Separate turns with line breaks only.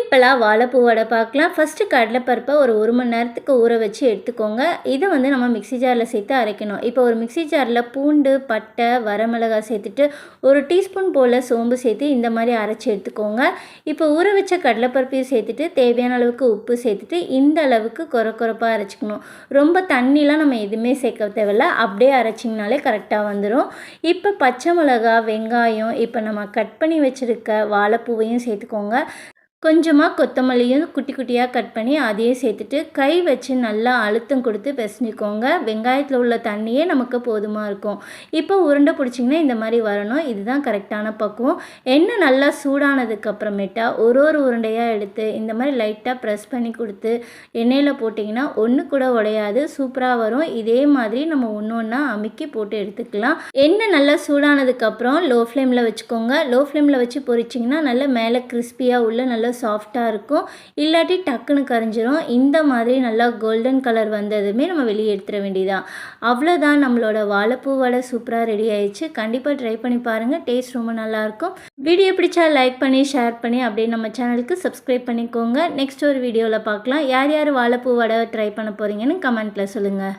சிம்பிளாக வாழைப்பூ வடை பார்க்கலாம். ஃபஸ்ட்டு கடலைப்பருப்பை ஒரு 1 மணி நேரத்துக்கு ஊற வச்சு எடுத்துக்கோங்க. இதை வந்து நம்ம மிக்ஸி ஜாரில் சேர்த்து அரைக்கணும். இப்போ ஒரு மிக்ஸி ஜாரில் பூண்டு, பட்டை, வரமிளகாய் சேர்த்துட்டு 1 டீஸ்பூன் போல் சோம்பு சேர்த்து இந்த மாதிரி அரைச்சி எடுத்துக்கோங்க. இப்போ ஊற வச்ச கடலைப்பருப்பையும் சேர்த்துட்டு தேவையான அளவுக்கு உப்பு சேர்த்துட்டு இந்த அளவுக்கு கொரப்பாக அரைச்சிக்கணும். ரொம்ப தண்ணிலாம் நம்ம எதுவுமே சேர்க்க தேவையில்ல, அப்படியே அரைச்சிங்கனாலே கரெக்டாக வந்துடும். இப்போ பச்சை மிளகா, வெங்காயம், இப்போ நம்ம கட் பண்ணி வச்சுருக்க வாழைப்பூவையும் சேர்த்துக்கோங்க. கொஞ்சமாக கொத்தமல்லியும் குட்டி குட்டியாக கட் பண்ணி அதையும் சேர்த்துட்டு கை வச்சு நல்லா அழுத்தம் கொடுத்து பிசைஞ்சிக்கோங்க. வெங்காயத்தில் உள்ள தண்ணியே நமக்கு போதுமாக இருக்கும். இப்போ உருண்டை பிடிச்சிங்கன்னா இந்த மாதிரி வரணும். இதுதான் கரெக்டான பக்குவம். எண்ணெய் நல்லா சூடானதுக்கப்புறமேட்டா ஒரு உருண்டையாக எடுத்து இந்த மாதிரி லைட்டாக ப்ரெஸ் பண்ணி கொடுத்து எண்ணெயில் போட்டிங்கன்னா ஒன்று கூட உடையாது, சூப்பராக வரும். இதே மாதிரி நம்ம ஒன்றா அமுக்கி போட்டு எடுத்துக்கலாம். எண்ணெய் நல்லா சூடானதுக்கப்புறம் லோ ஃப்ளேமில் வச்சுக்கோங்க. லோ ஃப்ளேமில் வச்சு பொரிச்சிங்கன்னா நல்லா மேலே கிறிஸ்பியாக உள்ள நல்லா சாஃப்டாக இருக்கும். இல்லாட்டி டக்குன்னு கரைஞ்சிரும். இந்த மாதிரி நல்லா கோல்டன் கலர் வந்ததுமே நம்ம வெளியே எடுத்துட வேண்டியதான். அவ்வளோதான், நம்மளோட வாழைப்பூ வடை சூப்பராக ரெடி ஆயிடுச்சு. கண்டிப்பாக ட்ரை பண்ணி பாருங்கள். டேஸ்ட் ரொம்ப நல்லாயிருக்கும். வீடியோ பிடிச்சா லைக் பண்ணி ஷேர் பண்ணி அப்படியே நம்ம சேனலுக்கு சப்ஸ்கிரைப் பண்ணிக்கோங்க. நெக்ஸ்ட் ஒரு வீடியோவில் பார்க்கலாம். யார் யார் வாழைப்பூ வடை ட்ரை பண்ண போகிறீங்கன்னு கமெண்ட்டில் சொல்லுங்கள்.